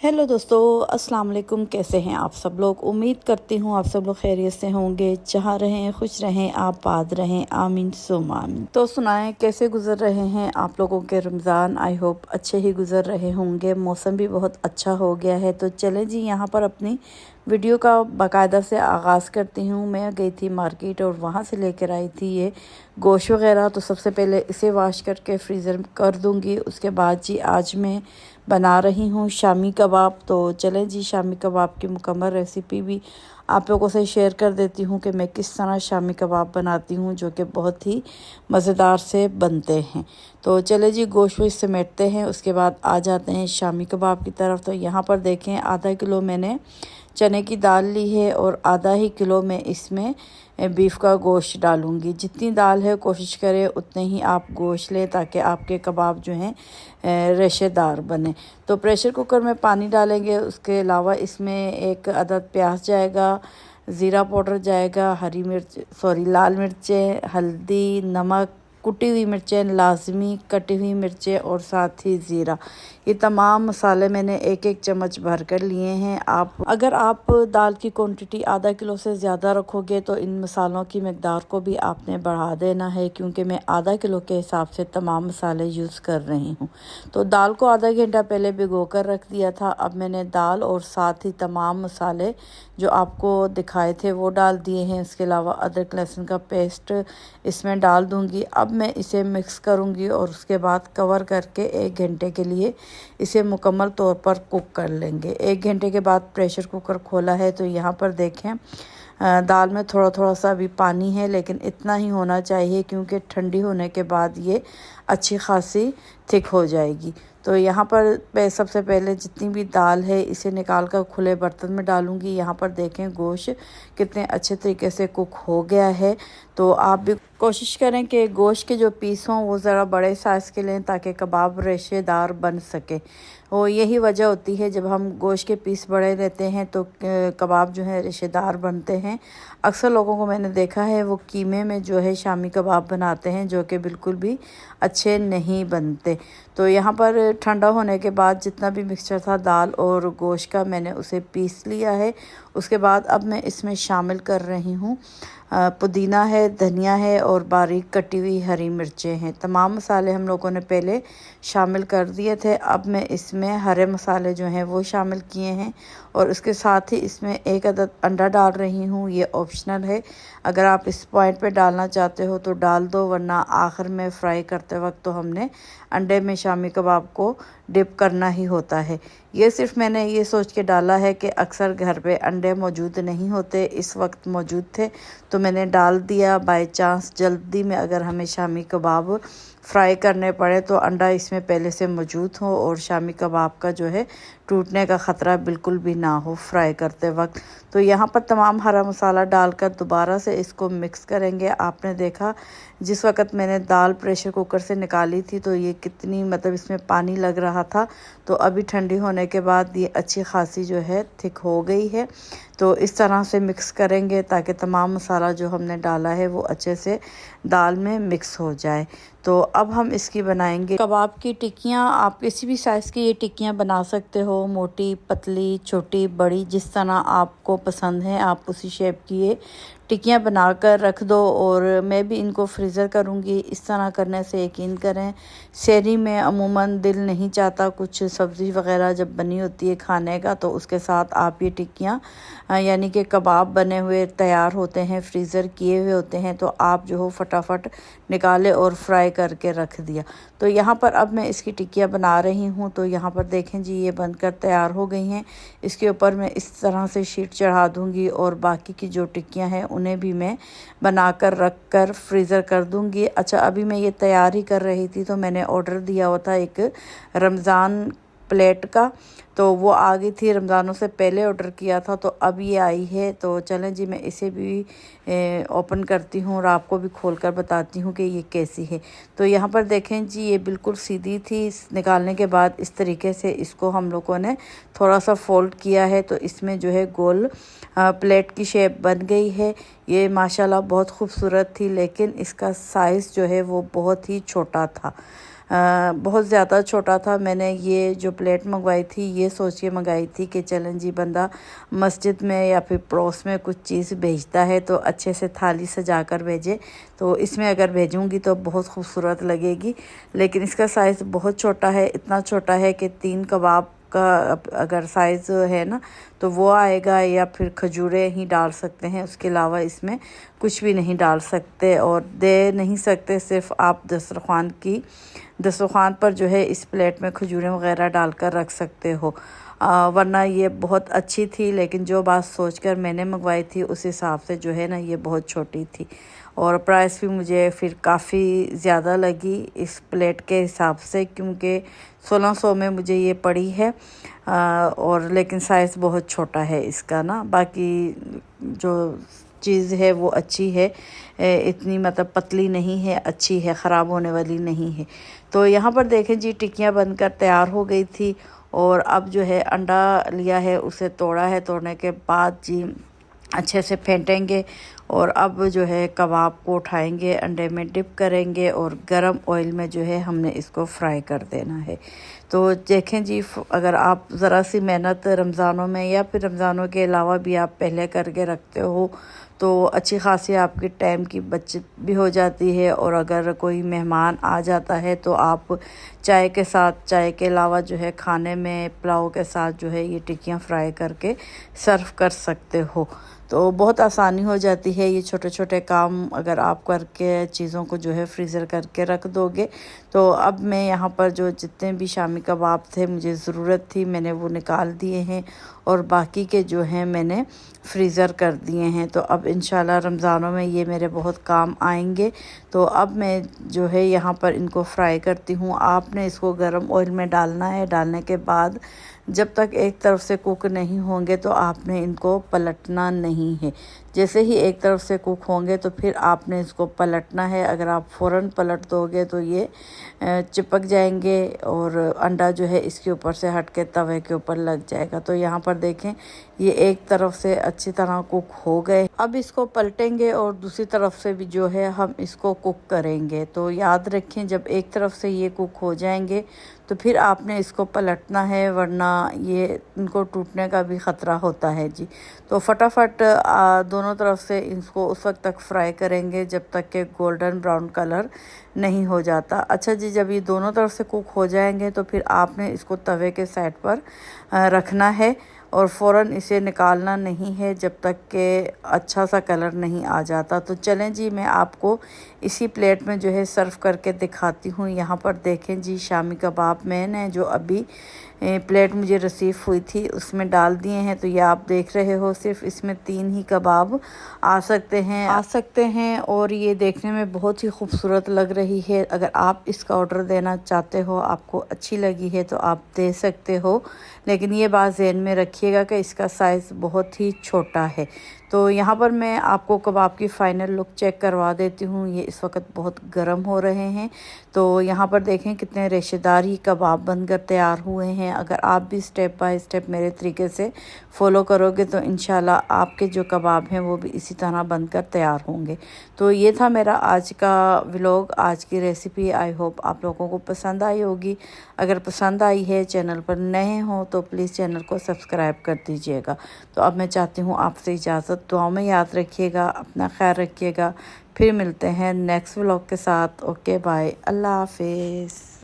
Hello दोस्तों, अस्सलाम वालेकुम। कैसे हैं आप सब लोग? उम्मीद करती हूँ आप सब लोग खैरियत से होंगे। जहाँ रहें खुश रहें, आबाद रहें, आमीन सुम आमीन। तो सुनाएं कैसे गुजर रहे हैं आप लोगों के रमज़ान। आई होप अच्छे ही गुजर रहे होंगे। मौसम भी बहुत अच्छा हो गया है। तो चलें जी, यहाँ पर अपनी वीडियो का बाकायदा से आगाज़ करती हूँ। मैं गई थी मार्केट और वहाँ से लेकर आई थी ये गोश्त वगैरह। तो सबसे पहले इसे वॉश करके फ्रीज़र कर दूँगी। उसके बाद जी आज मैं बना रही हूँ शामी कबाब। तो चलें जी, शामी कबाब की मुकम्मल रेसिपी भी आप लोगों से शेयर कर देती हूँ कि मैं किस तरह शामी कबाब बनाती हूँ, जो कि बहुत ही मज़ेदार से बनते हैं। तो चले जी, गोश्त वोश्त समेटते हैं, उसके बाद आ जाते हैं शामी कबाब की तरफ। तो यहाँ पर देखें, आधा किलो मैंने चने की दाल ली है और आधा ही किलो मैं इसमें बीफ का गोश्त डालूंगी। जितनी दाल है कोशिश करें उतने ही आप गोश्त लें, ताकि आपके कबाब जो हैं रेशेदार बने। तो प्रेशर कुकर में पानी डालेंगे। उसके अलावा इसमें एक अदद प्याज जाएगा, ज़ीरा पाउडर जाएगा, लाल मिर्चें, हल्दी, नमक, कुटी हुई मिर्चें लाजमी, कटी हुई मिर्चें और साथ ही ज़ीरा। ये तमाम मसाले मैंने एक एक चम्मच भर कर लिए हैं। अगर आप दाल की क्वांटिटी आधा किलो से ज़्यादा रखोगे तो इन मसालों की मकदार को भी आपने बढ़ा देना है, क्योंकि मैं आधा किलो के हिसाब से तमाम मसाले यूज़ कर रही हूँ। तो दाल को आधा घंटा पहले भिगो कर रख दिया था। अब मैंने दाल और साथ ही तमाम मसाले जो आपको दिखाए थे वो डाल दिए हैं। इसके अलावा अदरक लहसुन का पेस्ट इसमें डाल दूँगी। अब मैं इसे मिक्स करूँगी और उसके बाद कवर करके 1 घंटे के लिए इसे मुकम्मल तौर पर कुक कर लेंगे। 1 घंटे के बाद प्रेशर कुकर खोला है तो यहाँ पर देखें, दाल में थोड़ा थोड़ा सा अभी पानी है, लेकिन इतना ही होना चाहिए क्योंकि ठंडी होने के बाद ये अच्छी खासी थिक हो जाएगी। तो यहाँ पर सबसे पहले जितनी भी दाल है इसे निकाल कर खुले बर्तन में डालूँगी। यहाँ पर देखें गोश्त कितने अच्छे तरीके से कुक हो गया है। तो आप भी कोशिश करें कि गोश्त के जो पीस हों वो ज़रा बड़े साइज़ के लें, ताकि कबाब रेशेदार बन सके। और यही वजह होती है, जब हम गोश्त के पीस बड़े लेते हैं तो कबाब जो है रेशेदार बनते हैं। अक्सर लोगों को मैंने देखा है वो कीमे में जो है शामी कबाब बनाते हैं, जो कि बिल्कुल भी अच्छे नहीं बनते। तो यहाँ पर ठंडा होने के बाद जितना भी मिक्सचर था दाल और गोश्त का, मैंने उसे पीस लिया है। उसके बाद अब मैं इसमें शामिल कर रही हूँ पुदीना है, धनिया है और बारीक कटी हुई हरी मिर्चें हैं। तमाम मसाले हम लोगों ने पहले शामिल कर दिए थे। अब मैं इसमें हरे मसाले जो हैं वो शामिल किए हैं और उसके साथ ही इसमें एक अदद अंडा डाल रही हूँ। ये ऑप्शनल है, अगर आप इस पॉइंट पे डालना चाहते हो तो डाल दो, वरना आखिर में फ्राई करते वक्त तो हमने अंडे में शामी कबाब को डिप करना ही होता है। ये सिर्फ मैंने ये सोच के डाला है कि अक्सर घर पे अंडे मौजूद नहीं होते, इस वक्त मौजूद थे तो मैंने डाल दिया। बाय चांस जल्दी में अगर हमें शामी कबाब फ्राई करने पड़े तो अंडा इसमें पहले से मौजूद हो और शामी कबाब का जो है टूटने का ख़तरा बिल्कुल भी ना हो फ्राई करते वक्त। तो यहाँ पर तमाम हरा मसाला डालकर दोबारा से इसको मिक्स करेंगे। आपने देखा जिस वक्त मैंने दाल प्रेशर कुकर से निकाली थी तो ये कितनी इसमें पानी लग रहा था। तो अभी ठंडी होने के बाद ये अच्छी खासी जो है थिक हो गई है। तो इस तरह से मिक्स करेंगे ताकि तमाम मसाला जो हमने डाला है वो अच्छे से दाल में मिक्स हो जाए। तो अब हम इसकी बनाएंगे कबाब की टिक्कियाँ। आप किसी भी साइज़ की ये टिक्कियाँ बना सकते हो, मोटी, पतली, छोटी, बड़ी, जिस तरह आपको पसंद है आप उसी शेप की ये टिक्कियाँ बनाकर रख दो। और मैं भी इनको फ्रीज़र करूँगी। इस तरह करने से यकीन करें, शहरी में अमूमन दिल नहीं चाहता कुछ सब्ज़ी वग़ैरह जब बनी होती है खाने का, तो उसके साथ आप ये टिक्कियाँ यानी कि कबाब बने हुए तैयार होते हैं, फ्रीज़र किए हुए होते हैं, तो आप जो हो फटाफट निकाले और फ्राई करके रख दिया। तो यहाँ पर अब मैं इसकी टिक्कियाँ बना रही हूँ। तो यहाँ पर देखें जी, ये बनकर तैयार हो गई हैं। इसके ऊपर मैं इस तरह से शीट चढ़ा दूँगी और बाकी की जो टिक्कियाँ हैं उन्हें भी मैं बनाकर रख कर फ्रीज़र कर दूँगी। अच्छा, अभी मैं ये तैयार ही कर रही थी तो मैंने ऑर्डर दिया हुआ था एक रमज़ान प्लेट का, तो वो आ गई थी। रमज़ानों से पहले ऑर्डर किया था तो अब ये आई है। तो चलें जी, मैं इसे भी ओपन करती हूँ और आपको भी खोल कर बताती हूँ कि ये कैसी है। तो यहाँ पर देखें जी, ये बिल्कुल सीधी थी। निकालने के बाद इस तरीके से इसको हम लोगों ने थोड़ा सा फोल्ड किया है तो इसमें जो है गोल प्लेट की शेप बन गई है। ये माशाल्लाह बहुत खूबसूरत थी, लेकिन इसका साइज़ जो है वो बहुत ही छोटा था। बहुत ज़्यादा छोटा था। मैंने ये जो प्लेट मंगवाई थी ये सोच के मंगाई थी कि चलें जी, बंदा मस्जिद में या फिर पड़ोस में कुछ चीज़ भेजता है तो अच्छे से थाली सजा कर भेजे, तो इसमें अगर भेजूँगी तो बहुत खूबसूरत लगेगी। लेकिन इसका साइज़ बहुत छोटा है, इतना छोटा है कि 3 कबाब का अगर साइज़ है ना तो वो आएगा, या फिर खजूरें ही डाल सकते हैं, उसके अलावा इसमें कुछ भी नहीं डाल सकते और दे नहीं सकते। सिर्फ आप दस्तरखान पर जो है इस प्लेट में खजूरें वगैरह डालकर रख सकते हो। वरना ये बहुत अच्छी थी, लेकिन जो बात सोचकर मैंने मंगवाई थी उस हिसाब से जो है ना ये बहुत छोटी थी और प्राइस भी मुझे फिर काफ़ी ज़्यादा लगी इस प्लेट के हिसाब से, क्योंकि 1600 में मुझे ये पड़ी है। और लेकिन साइज़ बहुत छोटा है इसका ना। बाकी जो चीज़ है वो अच्छी है, इतनी मतलब पतली नहीं है, अच्छी है, ख़राब होने वाली नहीं है। तो यहाँ पर देखें जी, टिक्कियाँ बनकर तैयार हो गई थी और अब जो है अंडा लिया है, उसे तोड़ा है। तोड़ने के बाद जी अच्छे से फेंटेंगे और अब जो है कबाब को उठाएंगे, अंडे में डिप करेंगे और गरम ऑयल में जो है हमने इसको फ्राई कर देना है। तो देखें जी, अगर आप ज़रा सी मेहनत रमज़ानों में या फिर रमज़ानों के अलावा भी आप पहले करके रखते हो तो अच्छी खासी आपकी टाइम की बचत भी हो जाती है। और अगर कोई मेहमान आ जाता है तो आप चाय के साथ, चाय के अलावा जो है खाने में पुलाव के साथ जो है ये टिक्कियाँ फ्राई करके सर्व कर सकते हो। तो बहुत आसानी हो जाती है। ये छोटे छोटे काम अगर आप करके चीज़ों को जो है फ्रीज़र करके रख दोगे। तो अब मैं यहाँ पर जो जितने भी शामी कबाब थे मुझे ज़रूरत थी, मैंने वो निकाल दिए हैं और बाकी के जो हैं मैंने फ्रीज़र कर दिए हैं। तो अब इंशाल्लाह रमज़ानों में ये मेरे बहुत काम आएंगे। तो अब मैं जो है यहाँ पर इनको फ्राई करती हूँ। आपने इसको गरम ऑयल में डालना है। डालने के बाद जब तक एक तरफ से कुक नहीं होंगे तो आपने इनको पलटना नहीं है। जैसे ही एक तरफ से कुक होंगे तो फिर आपने इसको पलटना है। अगर आप फ़ौरन पलट दोगे तो ये चिपक जाएंगे और अंडा जो है इसके ऊपर से हट के तवे के ऊपर लग जाएगा। तो यहाँ पर देखें ये एक तरफ से अच्छी तरह कुक हो गए। अब इसको पलटेंगे और दूसरी तरफ से भी जो है हम इसको कुक करेंगे। तो याद रखें, जब एक तरफ से ये कुक हो जाएंगे तो फिर आपने इसको पलटना है, वरना ये इनको टूटने का भी ख़तरा होता है जी। तो फटाफट दोनों तरफ से इसको उस वक्त तक फ्राई करेंगे जब तक कि गोल्डन ब्राउन कलर नहीं हो जाता। अच्छा जी, जब ये दोनों तरफ से कुक हो जाएंगे तो फिर आपने इसको तवे के साइड पर रखना है और फ़ौरन इसे निकालना नहीं है जब तक कि अच्छा सा कलर नहीं आ जाता। तो चलें जी, मैं आपको इसी प्लेट में जो है सर्व करके दिखाती हूँ। यहाँ पर देखें जी, शामी कबाब मैंने जो अभी प्लेट मुझे रिसीव हुई थी उसमें डाल दिए हैं। तो ये आप देख रहे हो, सिर्फ इसमें 3 ही कबाब आ सकते हैं और ये देखने में बहुत ही खूबसूरत लग रही है। अगर आप इसका ऑर्डर देना चाहते हो, आपको अच्छी लगी है तो आप दे सकते हो, लेकिन ये बात ज़हन में रखिएगा कि इसका साइज़ बहुत ही छोटा है। तो यहाँ पर मैं आपको कबाब की फ़ाइनल लुक चेक करवा देती हूँ। ये इस वक्त बहुत गर्म हो रहे हैं। तो यहाँ पर देखें कितने रेशेदार ही कबाब बनकर तैयार हुए हैं। अगर आप भी स्टेप बाय स्टेप मेरे तरीके से फ़ॉलो करोगे तो इंशाल्लाह आपके जो कबाब हैं वो भी इसी तरह बनकर तैयार होंगे। तो ये था मेरा आज का व्लॉग, आज की रेसिपी। आई होप आप लोगों को पसंद आई होगी। अगर पसंद आई है, चैनल पर नए हों तो प्लीज़ चैनल को सब्सक्राइब कर दीजिएगा। तो अब मैं चाहती हूँ आपसे इजाज़त। दुआओं में याद रखिएगा, अपना ख्याल रखिएगा। फिर मिलते हैं नेक्स्ट व्लॉग के साथ। ओके बाय, अल्लाह हाफिज़।